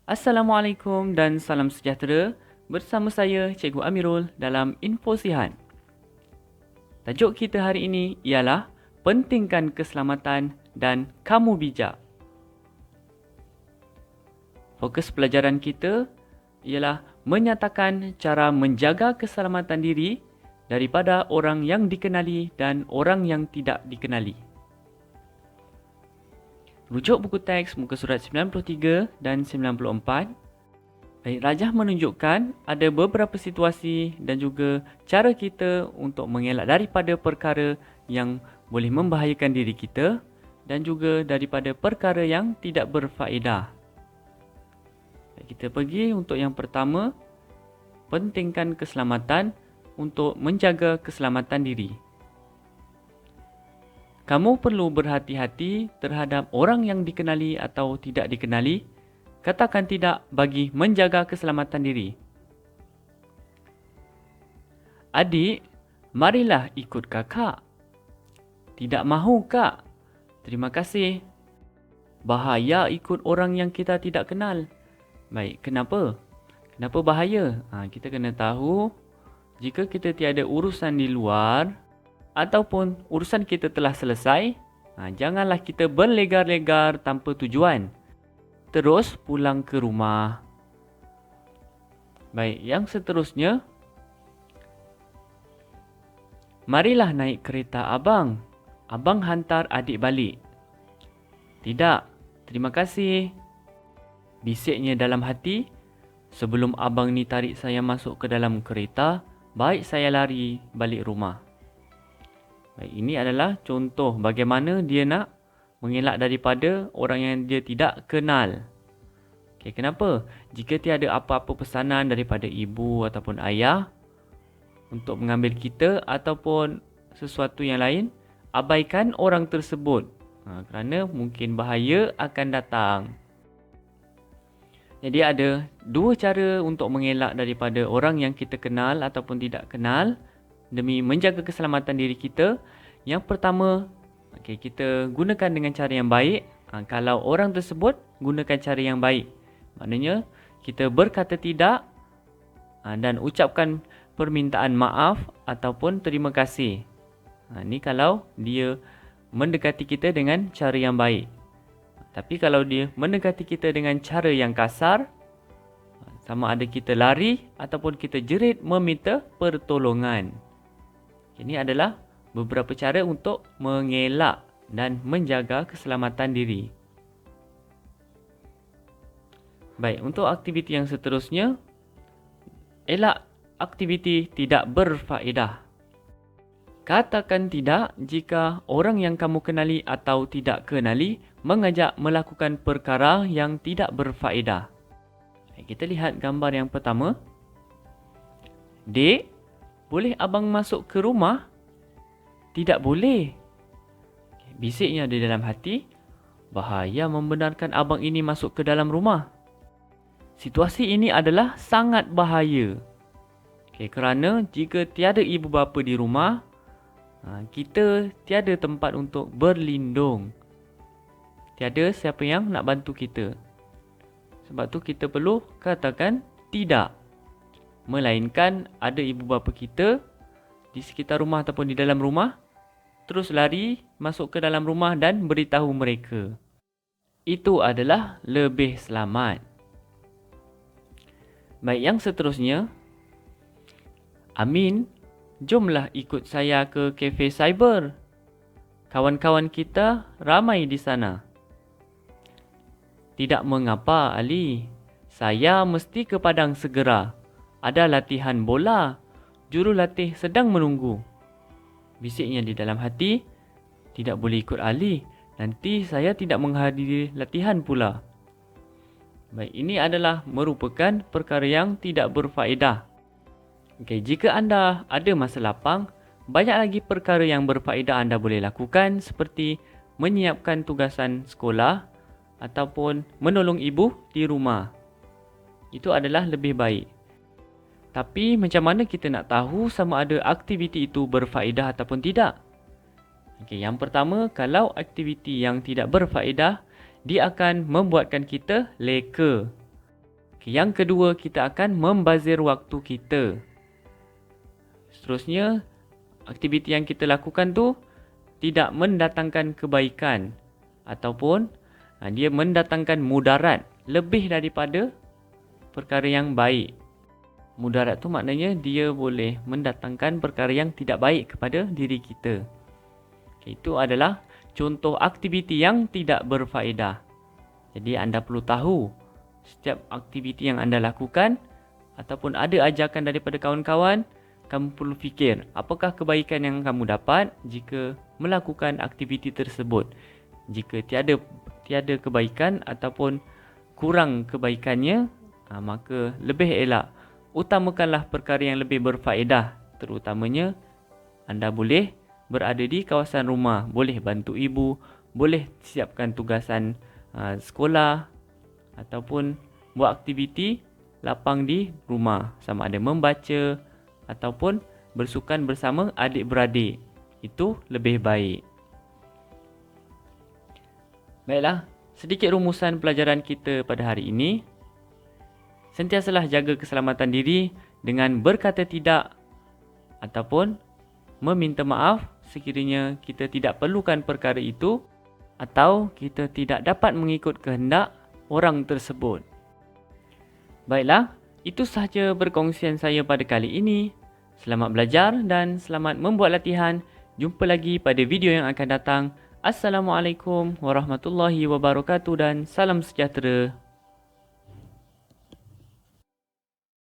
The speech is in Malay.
Assalamualaikum dan salam sejahtera. Bersama saya Cikgu Amirul dalam Info Sihat. Tajuk kita hari ini ialah pentingkan keselamatan dan kamu bijak. Fokus pelajaran kita ialah menyatakan cara menjaga keselamatan diri daripada orang yang dikenali dan orang yang tidak dikenali. Rujuk buku teks muka surat 93 dan 94. Baik, rajah menunjukkan ada beberapa situasi dan juga cara kita untuk mengelak daripada perkara yang boleh membahayakan diri kita dan juga daripada perkara yang tidak berfaedah. Baik, kita pergi untuk yang pertama, pentingkan keselamatan untuk menjaga keselamatan diri. Kamu perlu berhati-hati terhadap orang yang dikenali atau tidak dikenali. Katakan tidak bagi menjaga keselamatan diri. Adik, marilah ikut kakak. Tidak mahu kak. Terima kasih. Bahaya ikut orang yang kita tidak kenal. Baik, kenapa? Kenapa bahaya? Kita kena tahu, jika kita tiada urusan di luar ataupun urusan kita telah selesai, janganlah kita berlegar-legar tanpa tujuan. Terus pulang ke rumah. Baik, yang seterusnya. Marilah naik kereta abang. Abang hantar adik balik. Tidak, terima kasih. Bisiknya dalam hati. Sebelum abang ni tarik saya masuk ke dalam kereta, baik saya lari balik rumah. Baik, ini adalah contoh bagaimana dia nak mengelak daripada orang yang dia tidak kenal. Kenapa? Jika tiada apa-apa pesanan daripada ibu ataupun ayah untuk mengambil kita ataupun sesuatu yang lain, abaikan orang tersebut. Kerana mungkin bahaya akan datang. Jadi ada dua cara untuk mengelak daripada orang yang kita kenal ataupun tidak kenal demi menjaga keselamatan diri kita. Yang pertama, kita gunakan dengan cara yang baik. Kalau orang tersebut, gunakan cara yang baik. Maknanya, kita berkata tidak dan ucapkan permintaan maaf ataupun terima kasih. Ini kalau dia mendekati kita dengan cara yang baik. Tapi kalau dia mendekati kita dengan cara yang kasar, sama ada kita lari ataupun kita jerit meminta pertolongan. Ini adalah beberapa cara untuk mengelak dan menjaga keselamatan diri. Baik, untuk aktiviti yang seterusnya, elak aktiviti tidak berfaedah. Katakan tidak jika orang yang kamu kenali atau tidak kenali mengajak melakukan perkara yang tidak berfaedah. Kita lihat gambar yang pertama. Dek, boleh abang masuk ke rumah? Tidak boleh. Bisiknya di dalam hati, bahaya membenarkan abang ini masuk ke dalam rumah. Situasi ini adalah sangat bahaya. Kerana jika tiada ibu bapa di rumah, kita tiada tempat untuk berlindung. Tiada siapa yang nak bantu kita. Sebab tu kita perlu katakan tidak. Melainkan ada ibu bapa kita di sekitar rumah ataupun di dalam rumah, terus lari masuk ke dalam rumah dan beritahu mereka. Itu adalah lebih selamat. Baik, yang seterusnya. Amin, jomlah ikut saya ke kafe cyber. Kawan-kawan kita ramai di sana. Tidak mengapa, Ali. Saya mesti ke padang segera. Ada latihan bola. Jurulatih sedang menunggu. Bisiknya di dalam hati, tidak boleh ikut Ali. Nanti saya tidak menghadiri latihan pula. Baik, ini adalah merupakan perkara yang tidak berfaedah. Jika anda ada masa lapang, banyak lagi perkara yang berfaedah anda boleh lakukan seperti menyiapkan tugasan sekolah ataupun menolong ibu di rumah. Itu adalah lebih baik. Tapi macam mana kita nak tahu sama ada aktiviti itu berfaedah ataupun tidak? Yang pertama, kalau aktiviti yang tidak berfaedah, dia akan membuatkan kita leka. Okay, yang kedua, kita akan membazir waktu kita. Seterusnya, aktiviti yang kita lakukan tu tidak mendatangkan kebaikan ataupun dia mendatangkan mudarat lebih daripada perkara yang baik. Mudarat tu maknanya dia boleh mendatangkan perkara yang tidak baik kepada diri kita. Okay, itu adalah contoh aktiviti yang tidak berfaedah. Jadi anda perlu tahu setiap aktiviti yang anda lakukan ataupun ada ajakan daripada kawan-kawan, kamu perlu fikir apakah kebaikan yang kamu dapat jika melakukan aktiviti tersebut. Jika tiada kebaikan ataupun kurang kebaikannya, maka lebih elak utamakanlah perkara yang lebih berfaedah. Terutamanya anda boleh berada di kawasan rumah, boleh bantu ibu, boleh siapkan tugasan sekolah ataupun buat aktiviti lapang di rumah, sama ada membaca ataupun bersukan bersama adik-beradik. Itu lebih baik. Baiklah, sedikit rumusan pelajaran kita pada hari ini. Sentiasalah jaga keselamatan diri dengan berkata tidak ataupun meminta maaf sekiranya kita tidak perlukan perkara itu atau kita tidak dapat mengikut kehendak orang tersebut. Baiklah, itu sahaja perkongsian saya pada kali ini. Selamat belajar dan selamat membuat latihan. Jumpa lagi pada video yang akan datang. Assalamualaikum warahmatullahi wabarakatuh dan salam sejahtera.